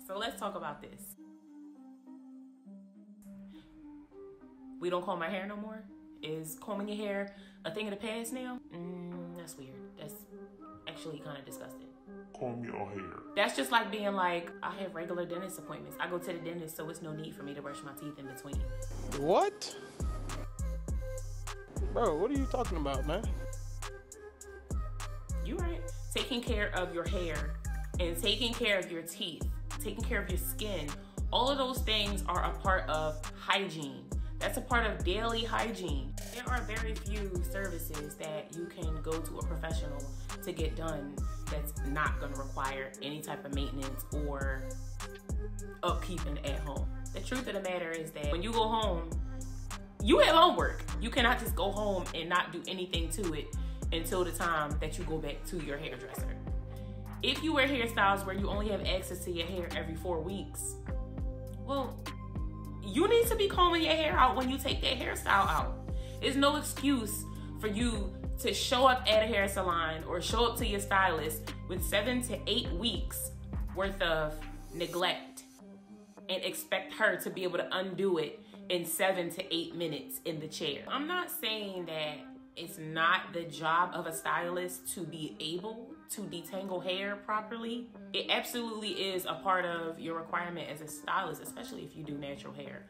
So let's talk about this. We don't comb our hair no more? Is combing your hair a thing of the past now? That's weird. That's actually kind of disgusting. Comb your hair. That's just like being like, I have regular dentist appointments. I go to the dentist, so it's no need for me to brush my teeth in between. What? Bro, what are you talking about, man? You right. Taking care of your hair and taking care of your teeth, taking care of your skin, all of those things are a part of hygiene. That's a part of daily hygiene. There are very few services that you can go to a professional to get done that's not gonna require any type of maintenance or upkeeping at home. The truth of the matter is that when you go home, you have homework. You cannot just go home and not do anything to it until the time that you go back to your hairdresser. If you wear hairstyles where you only have access to your hair every 4 weeks, well, you need to be combing your hair out when you take that hairstyle out. There's no excuse for you to show up at a hair salon or show up to your stylist with 7 to 8 weeks worth of neglect and expect her to be able to undo it in 7 to 8 minutes in the chair. I'm not saying that it's not the job of a stylist to be able to detangle hair properly. It absolutely is a part of your requirement as a stylist, especially if you do natural hair.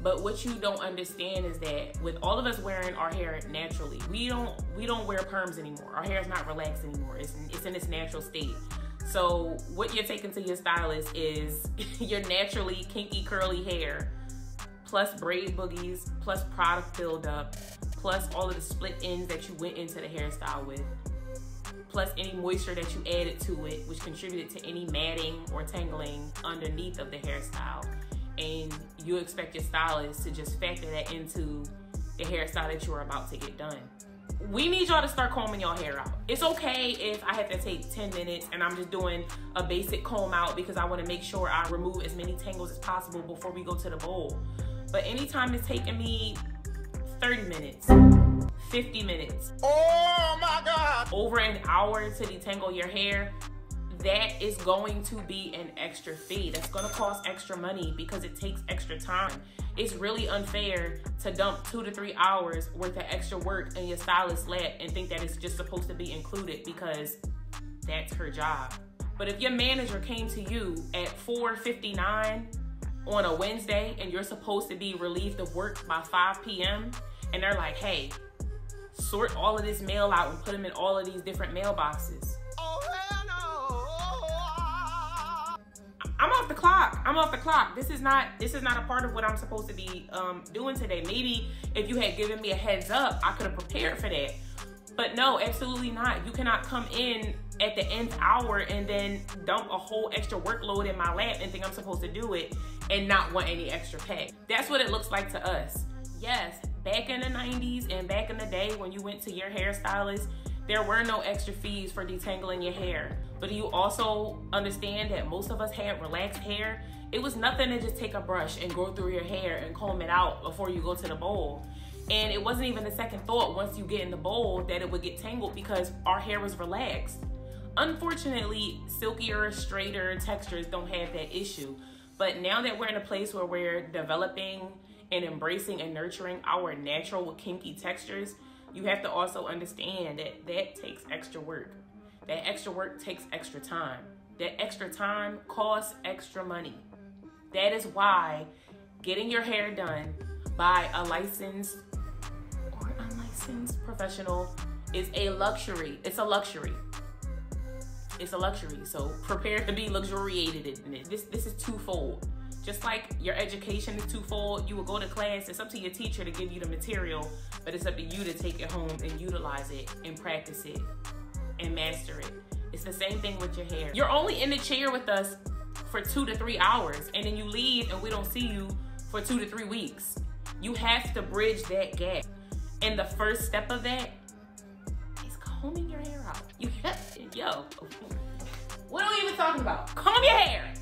But what you don't understand is that with all of us wearing our hair naturally, we don't wear perms anymore. Our hair is not relaxed anymore. It's in its natural state. So what you're taking to your stylist is your naturally kinky curly hair, plus braid boogies, plus product buildup, plus all of the split ends that you went into the hairstyle with, plus any moisture that you added to it, which contributed to any matting or tangling underneath of the hairstyle. And you expect your stylist to just factor that into the hairstyle that you're about to get done. We need y'all to start combing your hair out. It's okay if I have to take 10 minutes and I'm just doing a basic comb out because I want to make sure I remove as many tangles as possible before we go to the bowl. But anytime it's taking me 30 minutes, 50 minutes, Oh my God! over an hour to detangle your hair, that is going to be an extra fee. That's gonna cost extra money because it takes extra time. It's really unfair to dump 2 to 3 hours worth of extra work in your stylist's lap and think that it's just supposed to be included because that's her job. But if your manager came to you at 4:59 on a Wednesday and you're supposed to be relieved of work by 5 p.m. and they're like, hey, sort all of this mail out and put them in all of these different mailboxes. Oh hell no! I'm off the clock. I'm off the clock. This is not a part of what I'm supposed to be doing today. Maybe if you had given me a heads up, I could have prepared for that. But no, absolutely not. You cannot come in at the nth hour and then dump a whole extra workload in my lap and think I'm supposed to do it and not want any extra pay. That's what it looks like to us. Yes, back in the 90s and back in the day when you went to your hairstylist, there were no extra fees for detangling your hair. But do you also understand that most of us had relaxed hair? It was nothing to just take a brush and go through your hair and comb it out before you go to the bowl. And it wasn't even a second thought once you get in the bowl that it would get tangled because our hair was relaxed. Unfortunately, silkier, straighter textures don't have that issue. But now that we're in a place where we're developing and embracing and nurturing our natural kinky textures, you have to also understand that that takes extra work. That extra work takes extra time. That extra time costs extra money. That is why getting your hair done by a licensed or unlicensed professional is a luxury. It's a luxury. It's a luxury. So prepare to be luxuriated in it. This is twofold. Just like your education is twofold, you will go to class, it's up to your teacher to give you the material, but it's up to you to take it home and utilize it and practice it and master it. It's the same thing with your hair. You're only in the chair with us for 2 to 3 hours, and then you leave and we don't see you for 2 to 3 weeks. You have to bridge that gap. And the first step of that is combing your hair out. You have to, yo, what are we even talking about? Comb your hair.